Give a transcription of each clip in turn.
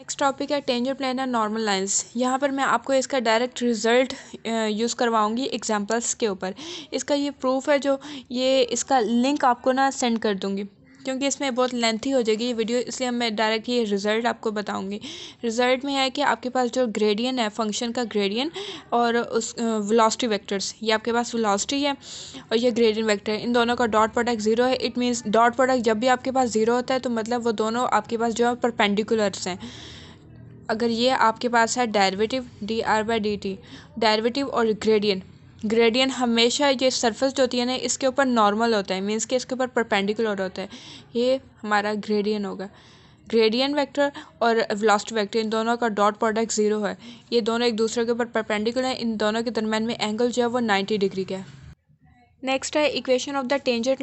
Next topic है tangent plane and normal lines. यहाँ पर मैं आपको इसका डायरेक्ट रिजल्ट यूज़ करवाऊँगी एग्जांपल्स के ऊपर। इसका ये प्रूफ है जो ये इसका लिंक आपको ना सेंड कर दूँगी, क्योंकि इसमें बहुत लेंथी हो जाएगी ये वीडियो, इसलिए मैं डायरेक्ट ये रिज़ल्ट आपको बताऊँगी। रिज़ल्ट में है कि आपके पास जो ग्रेडियंट है, फंक्शन का ग्रेडियंट और उस वेलोसिटी वेक्टर्स, ये आपके पास वेलोसिटी है और ये ग्रेडियंट वेक्टर है, इन दोनों का डॉट प्रोडक्ट ज़ीरो है। इट मीन्स डॉट प्रोडक्ट जब भी आपके पास ज़ीरो होता है तो मतलब वो दोनों आपके पास जो है परपेंडिकुलर्स हैं। अगर ये आपके पास है डेरिवेटिव dr/dt, डेरिवेटिव और ग्रेडियंट हमेशा ये सरफेस जो होती है ना इसके ऊपर नॉर्मल होता है, मीन्स कि इसके ऊपर परपेंडिकुलर होता है। ये हमारा ग्रेडियंट होगा। ग्रेडियंट वेक्टर और वेलोसिटी वेक्टर इन दोनों का डॉट प्रोडक्ट ज़ीरो है। ये दोनों एक दूसरे के ऊपर परपेंडिकुलर है। इन दोनों के दरम्यान में एंगल जो है वो 90 डिग्री का है। नेक्स्ट है equation of the tangent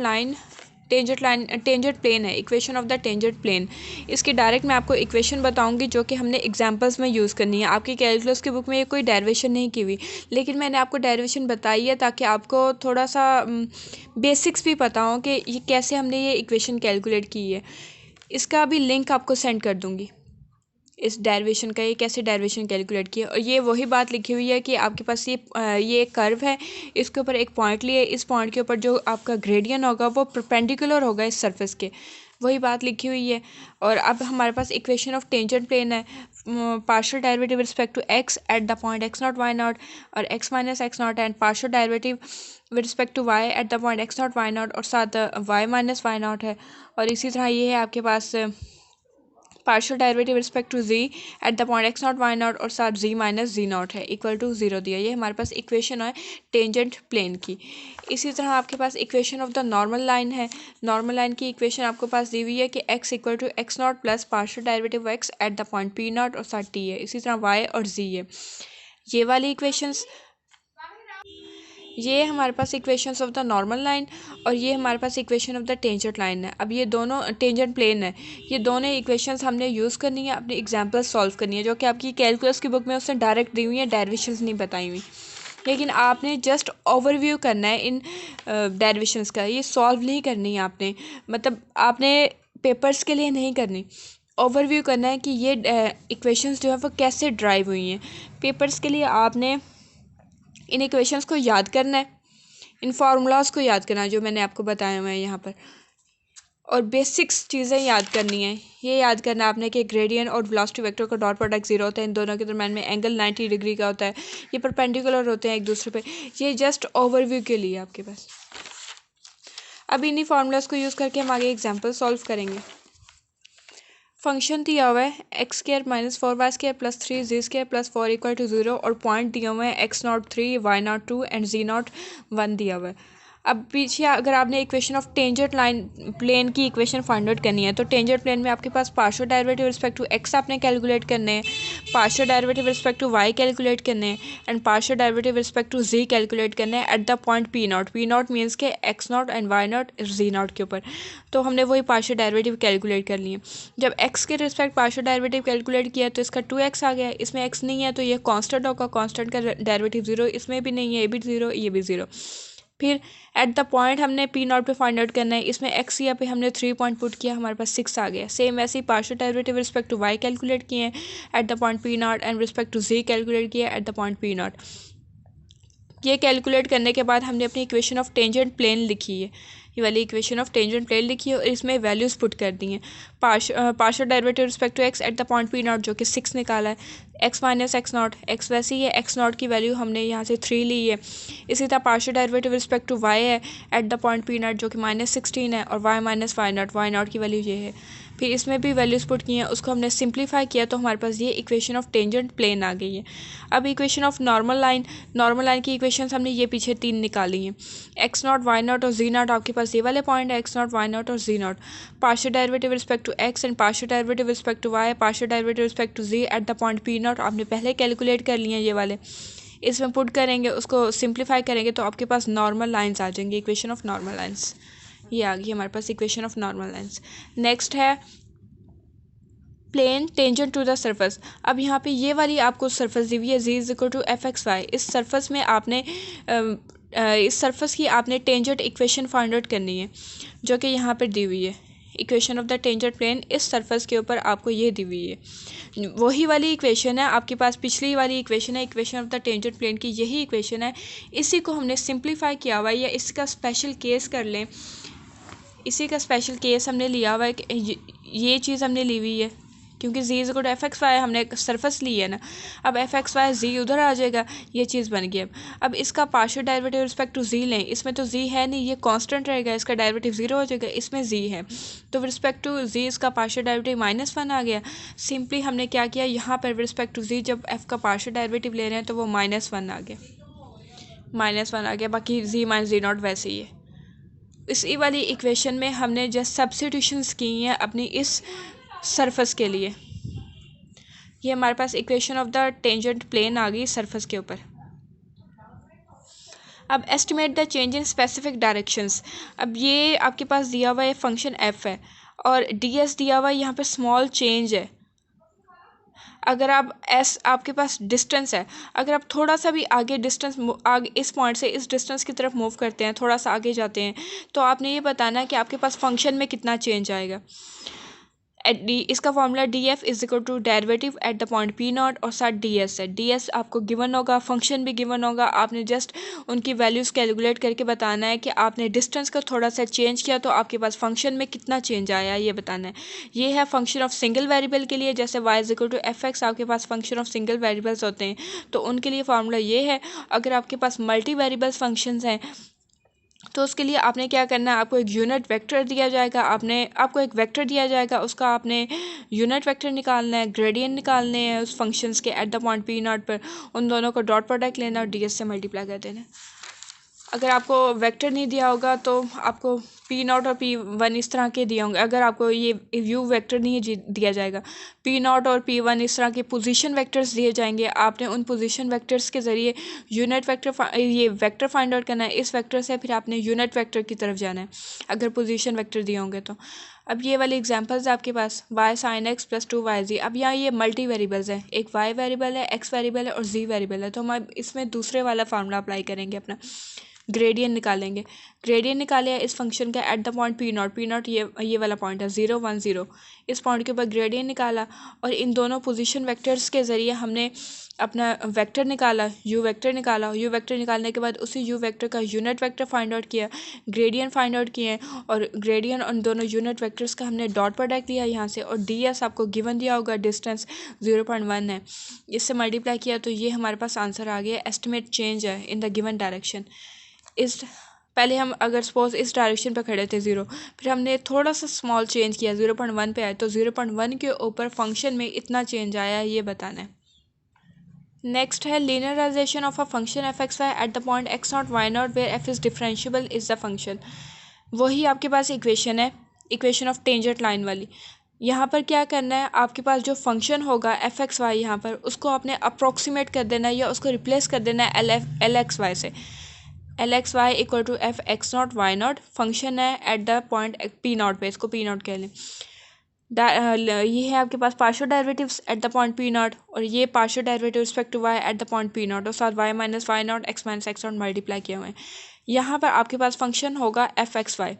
plane है, equation of the tangent plane. इसकी डायरेक्ट मैं आपको इक्वेशन बताऊंगी जो कि हमने एग्जांपल्स में यूज़ करनी है। आपकी कैलकुलस की बुक में ये कोई डेरिवेशन नहीं की हुई, लेकिन मैंने आपको डेरिवेशन बताई है ताकि आपको थोड़ा सा बेसिक्स भी पता हो कि ये कैसे हमने ये इक्वेशन कैलकुलेट की है। इसका भी लिंक आपको सेंड कर दूँगी, इस डेरिवेशन का, ये कैसे डेरिवेशन कैलकुलेट किया। और ये वही बात लिखी हुई है कि आपके पास ये एक कर्व है, इसके ऊपर एक पॉइंट लिए, इस पॉइंट के ऊपर जो आपका ग्रेडियंट होगा वो परपेंडिकुलर होगा इस सरफेस के, वही बात लिखी हुई है। और अब हमारे पास इक्वेशन ऑफ टेंजेंट प्लेन है, partial derivative respect to X at the point x naught y naught और x minus x naught, and partial derivative with respect to y at the point x naught y naught और साथ y minus y not है। और इसी तरह ये है आपके पास partial derivative respect to z at the point x naught y naught और साथ z माइनस z नॉट है इक्वल टू 0 दिया। ये हमारे पास इक्वेशन है टेंजेंट प्लेन की। इसी तरह आपके पास equation of the normal line है। नॉर्मल लाइन की इक्वेशन आपके पास दी हुई है कि x equal to x naught plus partial derivative x at the point p not और साथ t है। इसी तरह y और z है। ये वाली इक्वेशंस, ये हमारे पास equations of the normal line और ये हमारे पास equation of the tangent line है। अब ये दोनों टेंजेंट प्लेन है, ये दोनों इक्वेशंस हमने यूज़ करनी है, अपनी एग्जांपल सॉल्व करनी है, जो कि आपकी कैलकुलस की बुक में उसने डायरेक्ट दी हुई है, डेरिवेशंस नहीं बताई हुई। लेकिन आपने जस्ट ओवरव्यू करना है इन डेरिवेशंस का, ये सॉल्व नहीं करनी है आपने, मतलब आपने पेपर्स के लिए नहीं करनी, ओवरव्यू करना है कि ये इक्वेशंस जो है वो कैसे ड्राइव हुई हैं। पेपर्स के लिए आपने इन इक्वेशंस को याद करना है, इन फार्मूलाज को याद करना है जो मैंने आपको बताया हुआ है यहाँ पर, और बेसिक्स चीज़ें याद करनी है। ये याद करना है आपने कि ग्रेडियंट और वेलोसिटी वेक्टर का डॉट प्रोडक्ट 0 होता है, इन दोनों के दरम्यान में एंगल 90 डिग्री का होता है, ये परपेंडिकुलर होते हैं एक दूसरे पे। ये जस्ट ओवरव्यू के लिए आपके पास। अब इन्हीं फार्मूलाज को यूज़ करके हम आगे एग्जाम्पल सॉल्व करेंगे। फंक्शन दिया हुआ है x square minus 4y² plus 3z² plus 4 equal to 0 और पॉइंट दिया हुआ है x naught 3 y naught 2 and z naught 1 दिया हुआ है। अब पीछे अगर आपने equation of tangent line plane की इक्वेशन फाइंड आउट करनी है तो टेंजेंट प्लेन में आपके पास partial derivative respect to x आपने कैलकुलेट करने हैं, partial derivative respect to y calculate करने हैं and partial derivative respect to z calculate करने हैं at the point P naught means के x naught and y naught z naught के ऊपर। तो हमने वही पार्शियल डेरिवेटिव कैलकुलेट कर लिए। जब एक्स के रिस्पेक्ट पार्शियल डेरिवेटिव कैलकुलेट किया तो इसका 2x आ गया, इसमें x नहीं है तो ये कांस्टेंट होगा, कांस्टेंट का डेरिवेटिव 0, इसमें भी नहीं है, ये भी 0, ये भी 0। फिर एट द पॉइंट हमने पी नॉट पे फाइंड आउट करना है, इसमें एक्स यहाँ पे हमने 3 पॉइंट पुट किया, हमारे पास 6 आ गया। सेम ऐसे ही partial derivative respect to y calculate किए at the point P naught and respect to z calculate किया at the point P naught. ये कैलकुलेट करने के बाद हमने अपनी इक्वेशन ऑफ टेंजेंट प्लेन लिखी है, ये वाली इक्वेशन ऑफ टेंजेंट प्लेन लिखी है और इसमें वैल्यूज़ पुट कर दी हैं। Partial derivative respect to X at the point P naught जो कि 6 निकाला है, X minus x naught, X वैसे ही है, एक्स नॉट की वैल्यू हमने यहाँ से 3 ली है। इसी तरह partial derivative respect to y है at the point P naught जो कि -16 है और वाई माइनस वाई नॉट की वैल्यू ये है। फिर इसमें भी वैल्यूज़ पुट की हैं, उसको हमने सिंप्लीफाई किया तो हमारे पास ये इक्वेशन ऑफ टेंजेंट प्लेन आ गई है। अब इक्वेशन ऑफ नॉर्मल लाइन की इक्वेशंस हमने ये पीछे 3 निकाली हैं। एक्स नॉट वाई नॉट और जी नॉट आपके पास ये वाले पॉइंट है, एक्स नॉट वाई नॉट और z naught. Partial derivative respect to x and partial derivative respect to Y, partial derivative respect to z at the point P naught आपने पहले calculate कर लिए हैं ये वाले। इसमें पुट करेंगे, उसको सिंप्लीफाई करेंगे तो आपके पास नॉर्मल लाइन्स आ जाएंगे, इक्वेशन ऑफ नॉर्मल लाइन्स। ये आ गई हमारे पास equation of normal lines. Next है plane tangent to the surface. अब यहाँ पे ये वाली आपको सरफेस दी हुई है z इक्वल टू fxy। इस सरफेस में आपने इस सरफेस की आपने टेंजेंट इक्वेशन फाइंड आउट करनी है जो कि यहाँ पर दी हुई है, equation of the tangent plane इस सरफेस के ऊपर आपको ये दी हुई है। वही वाली इक्वेशन है आपके पास, पिछली वाली इक्वेशन है equation of the tangent plane की, यही इक्वेशन है। इसी को हमने सिंप्लीफाई किया हुआ है, या इसका स्पेशल केस कर लें, इसी का स्पेशल केस हमने लिया हुआ है कि ये चीज़ हमने ली हुई है, क्योंकि z is equal to F x Y हमने सरफेस ली है ना। अब एफ एक्स वाई जी उधर आ जाएगा, ये चीज़ बन गई। अब इसका partial derivative respect to z लें, इसमें तो z है नहीं, ये कांस्टेंट रहेगा, इसका डेरिवेटिव 0 हो जाएगा, इसमें z है, तो रिस्पेक्ट टू z इसका पार्शियल डेरिवेटिव -1 आ गया। सिंपली हमने क्या किया, यहाँ पर रिस्पेक्ट टू z जब f का पार्शियल डेरिवेटिव ले रहे हैं तो वो -1 आ गया, -1 आ गया, बाकी z माइनस z नॉट वैसे ही है। इसी वाली इक्वेशन में हमने जस्ट सब्स्टिट्यूशंस की हैं अपनी इस सरफेस के लिए। ये हमारे पास equation of the tangent plane आ गई सरफेस के ऊपर। अब estimate the change in specific directions. अब ये आपके पास दिया हुआ है फंक्शन f है और ds दिया हुआ है, यहाँ पे स्मॉल चेंज है। अगर आप आपके पास डिस्टेंस है, अगर आप थोड़ा सा भी आगे डिस्टेंस आगे इस पॉइंट से इस डिस्टेंस की तरफ मूव करते हैं, थोड़ा सा आगे जाते हैं, तो आपने ये बताना है कि आपके पास फंक्शन में कितना चेंज आएगा। इसका formula D F is equal to derivative at the point P naught और साथ डी एस है। डी एस आपको गिवन होगा, फंक्शन भी गिवन होगा, आपने जस्ट उनकी वैल्यूज़ कैलकुलेट करके बताना है कि आपने डिस्टेंस को थोड़ा सा चेंज किया तो आपके पास फंक्शन में कितना चेंज आया, ये बताना है। ये है फंक्शन ऑफ सिंगल वेरिएबल के लिए, जैसे Y is equal to F X आपके पास फंक्शन ऑफ सिंगल वेरिएबल्स होते हैं, तो उनके लिए फार्मूला ये है। अगर आपके पास मल्टी वेरिएबल्स फंक्शंस हैं तो उसके लिए आपने क्या करना है, आपको एक यूनिट वेक्टर दिया जाएगा, आपको एक वेक्टर दिया जाएगा, उसका आपने यूनिट वेक्टर निकालना है, ग्रेडियंट निकालने हैं उस फंक्शंस के eight the point P not पर, उन दोनों को डॉट प्रोडक्ट लेना और डी एस से मल्टीप्लाई कर देना। अगर आपको वेक्टर नहीं दिया होगा तो आपको पी नॉट और पी वन इस तरह के दिए होंगे। अगर आपको ये व्यू वेक्टर नहीं दिया जाएगा, पी नॉट और पी वन इस तरह के पोजीशन वेक्टर्स दिए जाएंगे, आपने उन पोजीशन वेक्टर्स के ज़रिए यूनिट वेक्टर ये वेक्टर फाइंड आउट करना है। इस वेक्टर से फिर आपने यूनिट वेक्टर की तरफ जाना है अगर पोजीशन वेक्टर दिए होंगे तो। अब ये वाले एग्जांपल्स आपके पास y sine x plus 2yz। अब यहाँ ये मल्टी वेरिएबल्स हैं, एक वाई वेरिएबल है, एक्स वेरिएबल है और जी वेरिएबल है, तो हम इसमें दूसरे वाला फार्मूला अप्लाई करेंगे, अपना ग्रेडियंट निकालेंगे। ग्रेडियंट निकाले इस फंक्शन का eight the point P naught ये वाला पॉइंट है 0 1 0, इस पॉइंट के ऊपर ग्रेडियंट निकाला और इन दोनों पोजीशन वेक्टर्स के ज़रिए हमने अपना वेक्टर निकाला, यू वेक्टर निकाला। यू वेक्टर निकालने के बाद उसी यू वेक्टर का यूनिट वेक्टर फाइंड आउट किया, ग्रेडियंट फाइंड आउट किए और ग्रेडियंट उन दोनों यूनिट वेक्टर्स का हमने डॉट प्रोडक्ट दिया यहाँ से, और डी एस आपको गिवन दिया होगा, डिस्टेंस 0.1 है, इससे मल्टीप्लाई किया तो ये हमारे पास आंसर आ गया। एस्टिमेट चेंज है इन द गिवन डायरेक्शन। इस पहले हम अगर सपोज इस डायरेक्शन पे खड़े थे 0, फिर हमने थोड़ा सा स्मॉल चेंज किया 0.1 पे आए, तो 0.1 के ऊपर फंक्शन में इतना चेंज आया, ये बताना है। नेक्स्ट है linearization of a function f x y at the point x naught y naught where f is differentiable is the function. वही आपके पास इक्वेशन है, इक्वेशन ऑफ टेंजेंट लाइन वाली। यहाँ पर क्या करना है, आपके पास जो फंक्शन होगा एफ एक्स वाई, यहाँ पर उसको आपने अप्रोक्सीमेट कर देना है या उसको रिप्लेस कर देना है एल एक्स वाई से। L x y equal to F x naught y naught function है at the point P naught पे, इसको पी नॉट कह लें। ये है आपके पास partial derivatives at the point P naught, और ये partial derivative respect to y at the point P naught, और साथ y minus y naught x minus x naught multiply किए हुए हैं। यहाँ पर आपके पास फंक्शन होगा एफ एक्स वाई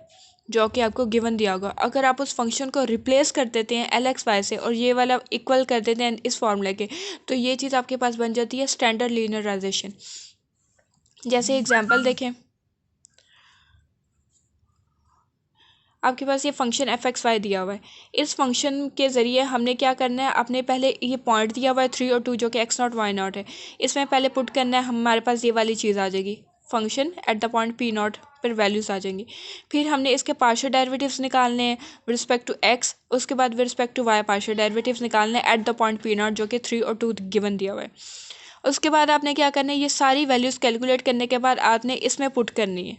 जो कि आपको गिवन दिया होगा। अगर आप उस फंक्शन को रिप्लेस कर देते हैं एल एक्स वाई से और ये वाला इक्वल कर देते हैं इस फॉर्मूले के, तो ये चीज़ आपके पास बन जाती है स्टैंडर्ड लीनियराइजेशन। जैसे एग्जांपल देखें, आपके पास ये फंक्शन एफ एक्स वाई दिया हुआ है, इस फंक्शन के ज़रिए हमने क्या करना है, आपने पहले ये पॉइंट दिया हुआ है 3 और 2 जो कि एक्स नॉट वाई नॉट है, इसमें पहले पुट करना है, हमारे पास ये वाली चीज़ आ जाएगी, function at the point P not पर वैल्यूज़ आ जाएंगी। फिर हमने इसके पार्शियल डेरिवेटिव्स निकालने हैं विद रिस्पेक्ट टू एक्स, उसके बाद with respect to Y partial derivatives निकालने हैं at the point P naught जो कि 3 और 2 गिवन दिया हुआ है। उसके बाद आपने क्या करना है, ये सारी वैल्यूज़ कैलकुलेट करने के बाद आपने इसमें पुट करनी है,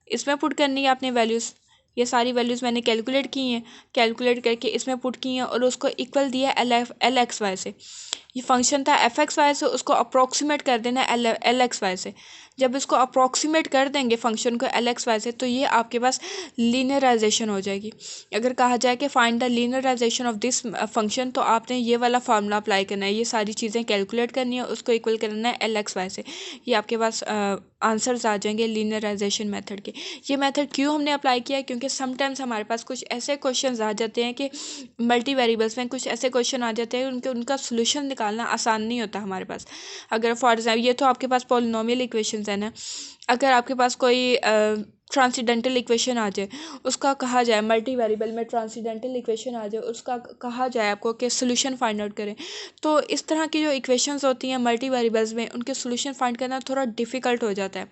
इसमें पुट करनी है आपने वैल्यूज़। ये सारी वैल्यूज़ मैंने कैलकुलेट की हैं, कैलकुलेट करके इसमें पुट की हैं और उसको इक्वल दिया एल एक्स वाई से। ये फंक्शन था एफ एक्स वाई से, उसको अप्रोक्सीमेट कर देना एल एक्स वाई से। जब इसको अप्रॉक्सीमेट कर देंगे फंक्शन को एल एक्स वाई से, तो ये आपके पास लीनियराइजेशन हो जाएगी। अगर कहा जाए कि find the linearization of this function, तो आपने ये वाला फार्मूला अप्लाई करना है, ये सारी चीज़ें कैलकुलेट करनी है, उसको इक्वल करना है एल एक्स वाई से। ये आपके पास आंसर्स आ जाएंगे लीनियराइजेशन मेथड के। ये मेथड क्यों हमने अप्लाई किया है, क्योंकि समटाइम्स हमारे पास कुछ ऐसे क्वेश्चंस आ जाते हैं कि मल्टी वेरिएबल्स में कुछ ऐसे क्वेश्चन आ जाते हैं उनका सोल्यूशन निकालना आसान नहीं होता हमारे पास। अगर फॉर एग्जाम्पल ये तो आपके पास पॉलिनोमियल इक्वेशंस है ना, अगर आपके पास कोई ट्रांसीडेंटल इक्वेशन आ जाए, उसका कहा जाए मल्टी वेरिएबल में ट्रांसीडेंटल इक्वेशन आ जाए, उसका कहा जाए आपको कि सोल्यूशन फाइंड आउट करें, तो इस तरह की जो इक्वेशंस होती हैं मल्टी वेरिएबल्स में, उनके सोल्यूशन फाइंड करना थोड़ा डिफ़िकल्ट हो जाता है।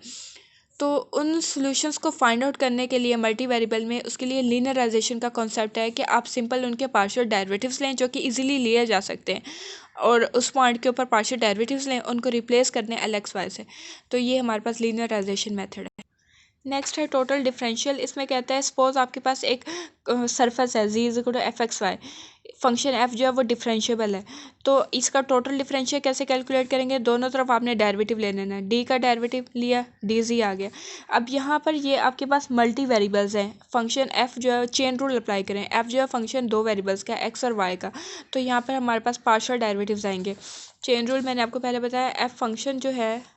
तो उन सॉल्यूशंस को फाइंड आउट करने के लिए मल्टी वेरिएबल में उसके लिए लीनियराइजेशन का कॉन्सेप्ट है कि आप सिंपल उनके पार्शियल डेरिवेटिव्स लें जो कि इजीली लिए जा सकते हैं, और उस पॉइंट के ऊपर पार्शियल डेरिवेटिव्स लें, उनको रिप्लेस करने एल एक्स वाई से। तो ये हमारे पास लीनियराइजेशन मेथड है। नेक्स्ट है टोटल डिफरेंशियल। इसमें कहता है सपोज आपके पास एक सरफेस है z is equal to F x y, function f जो है वो डिफरेंशिएबल है, तो इसका टोटल डिफरेंशियल कैसे कैलकुलेट करेंगे, दोनों तरफ आपने डेरिवेटिव ले लेना है, डी का डेरिवेटिव लिया डी जी आ गया। अब यहाँ पर ये आपके पास मल्टी वेरिएबल्स हैं, फंक्शन एफ जो है चेन रूल अप्लाई करें, एफ जो है फंक्शन दो वेरिएबल्स का एक्स और वाई का, तो यहाँ पर हमारे पास पार्शियल डेरिवेटिव्स आएंगे। चेन रूल मैंने आपको पहले बताया, एफ फंक्शन जो है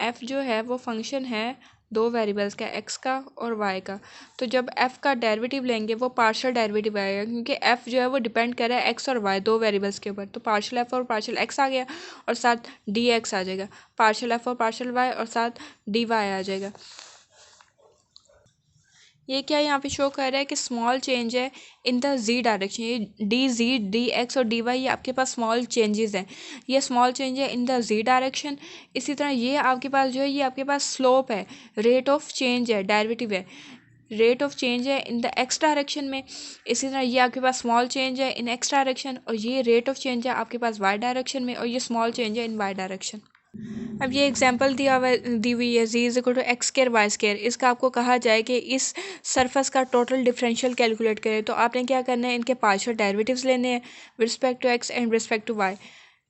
एफ जो है वो फंक्शन है दो वेरिएबल्स का एक्स का और वाई का, तो जब एफ़ का डेरिवेटिव लेंगे वो पार्शियल डेरिवेटिव आएगा, क्योंकि एफ़ जो है वो डिपेंड कर रहा है एक्स और वाई दो वेरिएबल्स के ऊपर, तो पार्शियल एफ़ और पार्शियल एक्स आ गया और साथ डी एक्स आ जाएगा, पार्शियल एफ़ और पार्शियल वाई और साथ डी वाई आ जाएगा। ये क्या यहाँ पे शो कर रहा है कि स्मॉल चेंज है इन द जी डायरेक्शन, ये डी जी डी एक्स और डी वाई ये आपके पास स्मॉल चेंजेस हैं, ये स्मॉल चेंज है इन द जी डायरेक्शन। इसी तरह ये आपके पास जो है ये आपके पास स्लोप है, रेट ऑफ चेंज है, डेरिवेटिव है, रेट ऑफ चेंज है इन द एक्स डायरेक्शन में। इसी तरह ये आपके पास स्मॉल चेंज है इन एक्स डायरेक्शन, और ये रेट ऑफ चेंज है आपके पास वाई डायरेक्शन में, और ये स्मॉल चेंज है इन वाई डायरेक्शन। अब ये एग्जांपल दी हुई है z is equal to x square y square, इसका आपको कहा जाए कि इस सरफेस का टोटल डिफरेंशियल कैलकुलेट करें, तो आपने क्या करना है, इनके पार्शियल डेरिवेटिव्स लेने हैं with respect to x and respect to y.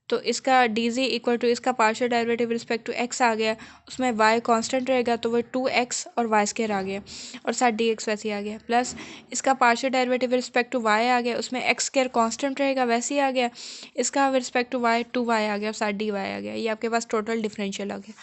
तो इसका डी जी इक्वल टू इसका partial derivative respect to x आ गया, उसमें वाई कांस्टेंट रहेगा तो वो 2x और वाई स्केयर आ गया, और साथ डी एक्स वैसे ही आ गया, प्लस इसका partial derivative respect to y आ गया, उसमें एक्स स्केयर कांस्टेंट रहेगा वैसे ही आ गया, इसका रिस्पेक्ट टू वाई 2y आ गया और साथ डी वाई आ गया। ये आपके पास टोटल डिफरेंशियल आ गया।